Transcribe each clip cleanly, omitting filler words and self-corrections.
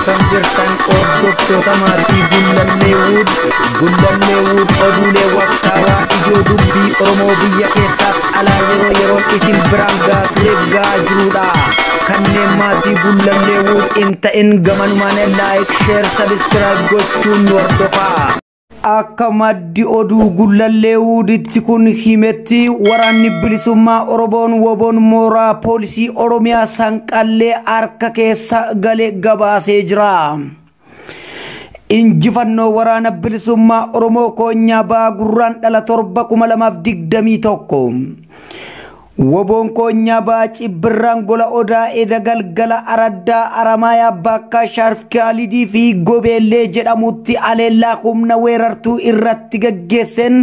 akkam jirtan hordoftoota maatii Gullalleewud oduulee waqtaawaa ijoo dubbii Oromoo biyya keessaaf alaa yeroon isin biraan gahaa jirudha. Kanneen maatii Gullalleewud hin ta'in gamanumaan like, share, subscribe gochuun nu hordofaa. Akka maddi oduu Gullalleewuditti kun himetti waraanni bilisummaa Oromoon woboon mooraa poolisii Oromiyaa Sanqallee harka keessa galee gabaasee jira. Injifannoo waraana bilisummaa Oromoo Koonyaa Ba'aa Gurraandhala 7 2021 woboon Koonyaa Ba'aa Cibbirraan Gola Odaa Eda Galgala Araddaa Aramaayaa Bakka Sharf Kaalidii fi Gobeellee jedhamutti aleellaa humna weerartuu irratti gaggeessan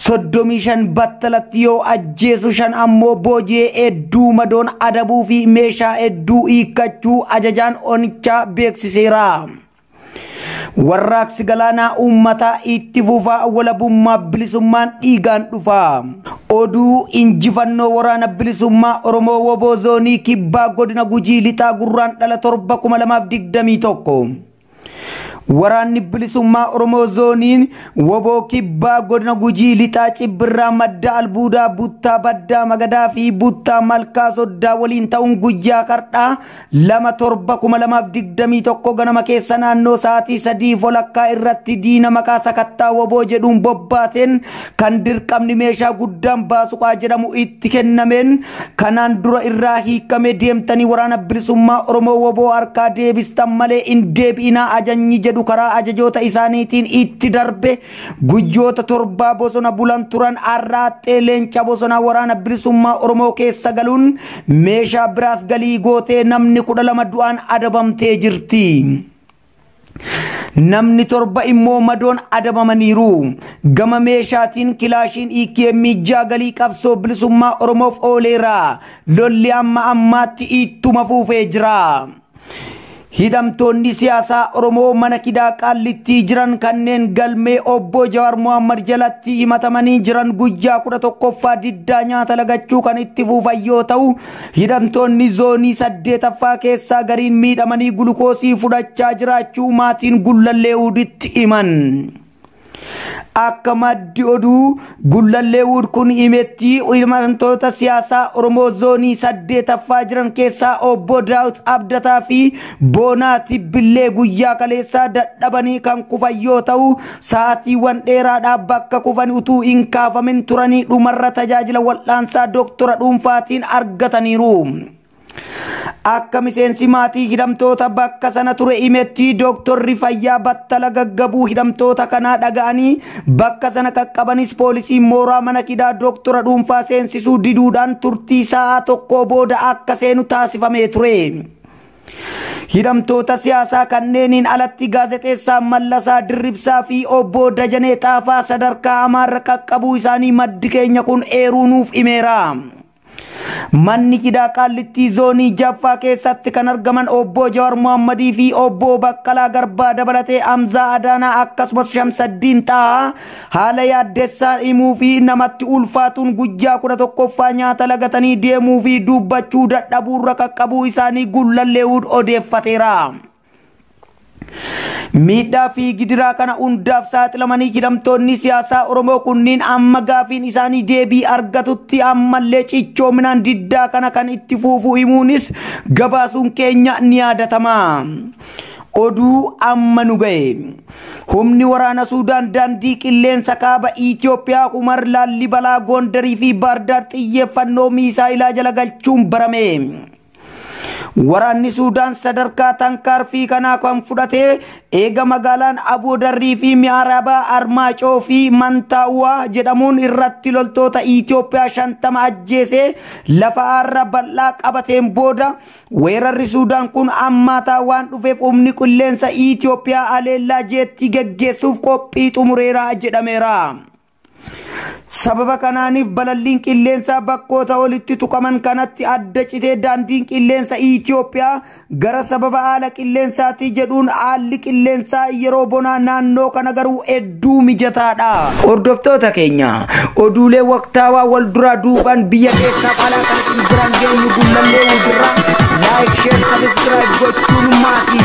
35 battalatti yoo ajjeesu 5 ammoo booji'ee hedduu madoon adabuu fi meeshaa hedduu hiikkachuu ajajaan onichaa beeksiseera. Warraaqsi galaanaa uummataa itti fufaa walabummaa bilisummaan dhiigaan dhufa. Oduu injifannoo waraana bilisummaa Oromoo woboo zoonii kibbaa godina Gujii lixaa Gurraandhala 7 2021 waraanni bilisummaa Oromoo zooniin woboo kibbaa godina Gujii lixaa Cibbirraa madda albuudaa buttaa baddaa magadaa fi buttaa malkaa soddaa waliin ta'uun guyyaa kardhaa 2/7/2021 ganama keessa naannoo sa'aatii 3 irratti diina maqaa sakattaa woboo jedhuun bobbaateen kan dirqamni meeshaa guddaan baasuqaa jedhamu itti kennameen kanaan dura irraa hiikamee deemtanii waraana bilisummaa Oromoo woboo harkaa deebistan malee hin deebi'inaa ajajni jedhu karaa ajajoota isaaniitiin itti darbe guyyoota 7 bosona bulan turan arraaxxee leenca bosona waraana bilisummaa Oromoo keessa galuun meeshaa biraas galii gootee namni 12 du'aan adabamtee jirti. Namni 7 immoo madoon adabamaniiru. Gama meeshaatiin kilaashiin EKM galii qabsoo bilisummaa Oromoof ooleera. Lolli amma ammaatti ittuma fufee jira. Hidhamtoonni siyaasaa Oromoo mana Kidaa Qaallitti jiran kanneen galmee obbo Jawaar Mohammad jalatti himatamanii jiran guyyaa 11ffaa diddaa nyaata lagachuu kan itti fufan yoo ta'u hidhamtoonni zoonii 8ffaa keessaa gariin miidhamanii gulukoosii fudhachaa jiraachuu maatiin Gullalleewuditti himan. Akka maddi oduu Gullalleewud kun himetti hidhamtoota siyaasaa Oromoo zoonii 8ffaa jiran keessaa obbo Daawud Abdataa fi Boonaati Billee guyyaa kaleessaa dadhabanii kan kufan yoo ta'u sa'aatiiwwan dheeraadhaaf bakka kufan utuu hin kaafamin turanii dhumarra tajaajila wal'aansaa doktora dhuunfaatiin argataniiru. Akka miseensi maatii hidhamtoota bakka sana ture himetti doktorri fayyaa battala gaggabuu hidhamtoota kanaa dhaga'anii bakka sana qaqqabanis poolisiin mooraa mana Kidaa doktora dhuunfaa seensisuu diduudhaan turtii sa'a tokko booda akka seenu taasifamee ture. Hidhamtoota siyaasaa kanneeniin alatti gaazexeessaa Mallasaa Dirribsaa fi obbo Dajanee Xaafaa sadarkaa hamaarra qaqqabuu isaanii maddi keenya kun eeruu nuuf himeera. Manni Kidaa Qaallitti zoonii 6ffaa keessatti kan argaman obbo Jawaar Mohammadii fi obbo Baqqalaa Garbaa dabalatee Hamzaa Adaanaa akkasumas Shamsaddiin Xahaa haala yaaddessaa himuu fi namatti ulfaatuun guyyaa 11ffaa nyaata lagatanii deemuu fi dubbachuu dadhabuurra qaqqabuu isaanii Gullalleewud odeeffateera. Miidhaa fi gidiraa kana hundaaf saaxilamanii hidhamtoonni siyaasaa Oromoo kunniin amma gaafiin isaanii deebii argatutti ammallee cichoominaan diddaa kana kan itti fufu himuunis gabaasuun keenya ni yaadatama. Oduu amma nu ga'e. Humni waraana Suudaan daandii qilleensa kaaba Itoophiyaa Umar Laallibalaa Gondarii fi Baardaar xiyyeeffannoo miisaayilaa jala galchuun barame. Waraanni Suudaan sadarkaa tankaarfii kanaa kan fudhate eega magaalaan Aboodarrii fi Mi'aarabaa Armaacoo fi Mantaawaa jedhamuun irratti loltoota Itoophiyaa 50 ajjeesee lafa aarra bal'aa qabateen booda weerarri Suudaan kun ammaataa waan dhufeef humni qilleensa Itoophiyaa aleellaa jeetti geggeessuuf qophii xumureera jedhameera. Sababa kanaaniif balalliin qilleensaa bakkoota walitti tuqaman kanatti adda citee daandiin qilleensa Itoophiyaa gara sababa haala qilleensaatti jedhuun haalli qilleensaa yeroo bonaa naannoo kana garuu hedduu mijataadha. Hordoftoota keenya oduulee waqtaawaa wal duraa duubaan biyya keessaaf alaa kan jiran geenyu Gullalleewud irraa like, share, subscribe gochuun maatii